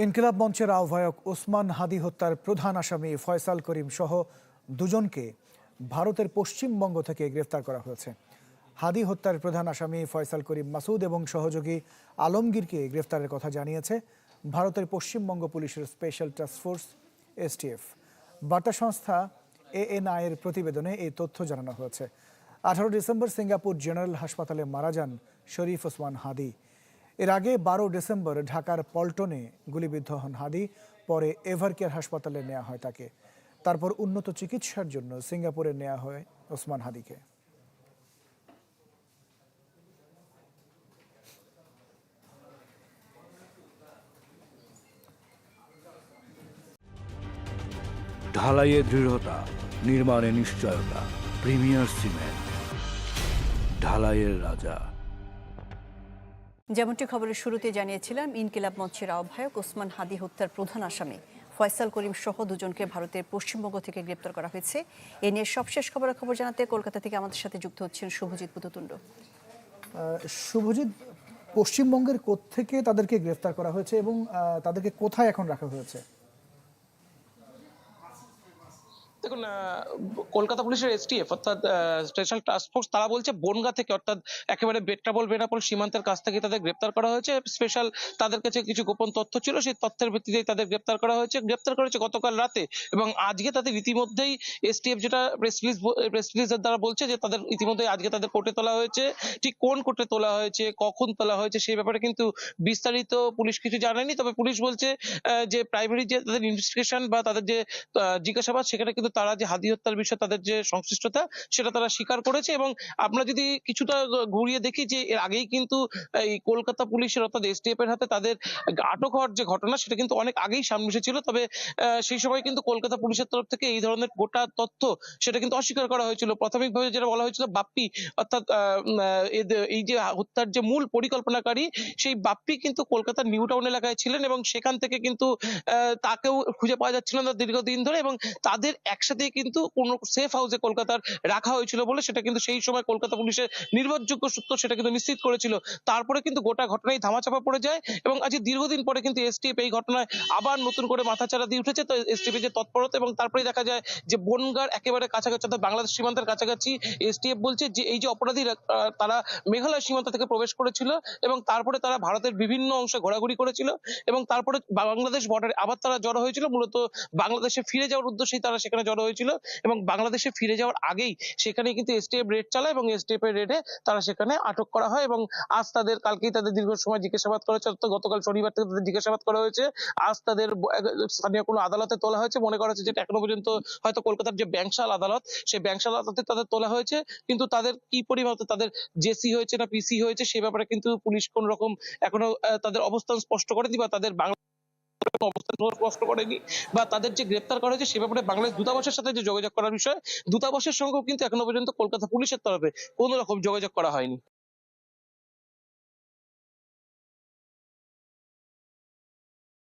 ইনকিলাব মঞ্চের আহ্বায়ক ওসমান হাদি হত্যার প্রধান আসামি ফয়সাল করিম সহ দুজনকে ভারতের পশ্চিমবঙ্গ থেকে গ্রেফতার করা হয়েছে। হাদি হত্যার প্রধান আসামি ফয়সাল করিম মাসুদ এবং সহযোগী আলমগীরকে গ্রেফতারের কথা জানিয়েছে ভারতের পশ্চিমবঙ্গ পুলিশের স্পেশাল টাস্কফোর্স এসটিএফ। বার্তা সংস্থা এএনআই এর প্রতিবেদনে এই তথ্য জানানো হয়েছে। 18 ডিসেম্বর সিঙ্গাপুর জেনারেল হাসপাতালে মারা যান শরীফ ওসমান হাদি। এর আগে 12 ডিসেম্বর ঢাকার পল্টনে গুলিবিদ্ধ হন হাদি। পরে এভারকেয়ার হাসপাতালে নেওয়া হয় তাকে। তারপর উন্নত চিকিৎসার জন্য সিঙ্গাপুরে নেওয়া হয় ওসমান হাদিকে। ঢালাইয়ে দৃঢ়তা, নির্মাণে নিশ্চয়তা। প্রিমিয়ার সিমেন্ট, ঢালাইয়ের রাজা। যেমনটি খবরের শুরুতে জানিয়েছিলাম, ইনকিলাব মঞ্চের আহ্বায়ক ওসমান হাদি হত্যার প্রধান আসামি ফয়সাল করিম সহ দুজনকে ভারতের পশ্চিমবঙ্গ থেকে গ্রেপ্তার করা হয়েছে। এ নিয়ে সবশেষ খবরাখবর জানাতে কলকাতা থেকে আমাদের সাথে যুক্ত হচ্ছেন শুভজিৎ পুততুণ্ড। শুভজিৎ, পশ্চিমবঙ্গের কোত্থেকে তাদেরকে গ্রেফতার করা হয়েছে এবং তাদেরকে কোথায় এখন রাখা হয়েছে? দেখুন, কলকাতা পুলিশের এসটিএফ অর্থাৎ স্পেশাল টাস্কফোর্স তারা বলছে বনগাঁ থেকে, অর্থাৎ একেবারে বেনাপোল সীমান্তের কাছ থেকে তাদের গ্রেপ্তার করা হয়েছে। স্পেশাল তাদের কাছে কিছু গোপন তথ্য ছিল, সেই তথ্যের ভিত্তিতেই তাদের গ্রেপ্তার করা হয়েছে গতকাল রাতে। এবং আজকে তাদের ইতিমধ্যেই এসটিএফ যেটা প্রেস রিলিজের দ্বারা বলছে যে তাদের ইতিমধ্যেই আজকে তাদের কোর্টে তোলা হয়েছে। ঠিক কোন কোর্টে তোলা হয়েছে, কখন তোলা হয়েছে সেই ব্যাপারে কিন্তু বিস্তারিত পুলিশ কিছু জানায়নি। তবে পুলিশ বলছে যে প্রাইমারি যে তাদের ইনভেস্টিগেশন বা তাদের যে জিজ্ঞাসাবাদ, সেখানে কিন্তু তারা যে হাদি হত্যার বিষয়ে তাদের যে সংশ্লিষ্টতা সেটা তারা স্বীকার করেছে। এবং আমরা যদি কিছুটা ঘুরিয়ে দেখি যে এর আগেই কিন্তু এই কলকাতা পুলিশের অর্থাৎ এসটিএফ এর হাতে তাদের আটক হওয়ার যে ঘটনা সেটা কিন্তু অনেক আগেই সামনে এসেছিল। তবে সেই সময় কিন্তু কলকাতা পুলিশের তরফ থেকে এই ধরনের গোটা তথ্য সেটা কিন্তু অস্বীকার করা হয়েছিল। প্রাথমিকভাবে যেটা বলা হয়েছিল, বাপ্পি অর্থাৎ এই যে হত্যার যে মূল পরিকল্পনাকারী, সেই বাপ্পি কিন্তু কলকাতার নিউ টাউন এলাকায় ছিলেন এবং সেখান থেকে কিন্তু তাকেও খুঁজে পাওয়া যাচ্ছিল না দীর্ঘদিন ধরে। এবং তাদের একসাথে কিন্তু কোনো সেফ হাউসে কলকাতার রাখা হয়েছিল বলে সেটা কিন্তু সেই সময় কলকাতা পুলিশের নির্ভরযোগ্য সূত্র সেটা কিন্তু নিশ্চিত করেছিল। তারপরে কিন্তু গোটা ঘটনায় ধামাচাপা পড়ে যায় এবং আজ দীর্ঘদিন পরে কিন্তু এসটিএফ এই ঘটনায় আবার নতুন করে মাথাচাড়া দিয়ে উঠেছে। তো এসটিএফ এর যে তৎপরতা, এবং তারপরে দেখা যায় যে বনগাঁর একেবারে কাছাকাছি অর্থাৎ বাংলাদেশ সীমান্তের কাছাকাছি এসটিএফ বলছে যে এই যে অপরাধীরা তারা মেঘালয় সীমান্ত থেকে প্রবেশ করেছিল এবং তারপরে তারা ভারতের বিভিন্ন অংশে ঘোরাঘুরি করেছিল এবং তারপরে বাংলাদেশ বর্ডারে আবার তারা জড়ো হয়েছিল। মূলত বাংলাদেশে ফিরে যাওয়ার উদ্দেশ্যেই তারা সেখানে জড়ো হয়েছিল এবং বাংলাদেশে ফিরে যাওয়ার আগেই সেখানে কিন্তু এসটিএফ রেড চালায় এবং এসটিএফ এর রেডে তারা সেখানে আটক করা হয়। এবং আজ কালকেই তাদের দীর্ঘ সময় জিজ্ঞাসাবাদ করা হয়েছে, গতকাল শনিবার থেকে তাদের জিজ্ঞাসাবাদ করা হয়েছে। আজ তাদের স্থানীয় কোনো আদালতে তোলা হয়েছে। মনে করা হচ্ছে যেটা এখনো পর্যন্ত হয়তো কলকাতার যে ব্যাংশাল আদালত, সেই ব্যাংশাল আদালতে তাদের তোলা হয়েছে। কিন্তু তাদের কি পরিমাণ তাদের জেসি হয়েছে না পিসি হয়েছে সে ব্যাপারে কিন্তু পুলিশ কোন রকম এখনো তাদের অবস্থান স্পষ্ট করেনি বা তাদের অবস্থান স্পষ্ট করেনি বা তাদের যে গ্রেপ্তার করা হয়েছে সে ব্যাপারে বাংলাদেশ দূতাবাসের সাথে যে যোগাযোগ করার বিষয়, দূতাবাসের সঙ্গেও কিন্তু এখনো পর্যন্ত কলকাতা পুলিশের তরফে কোনো রকম যোগাযোগ করা হয়নি।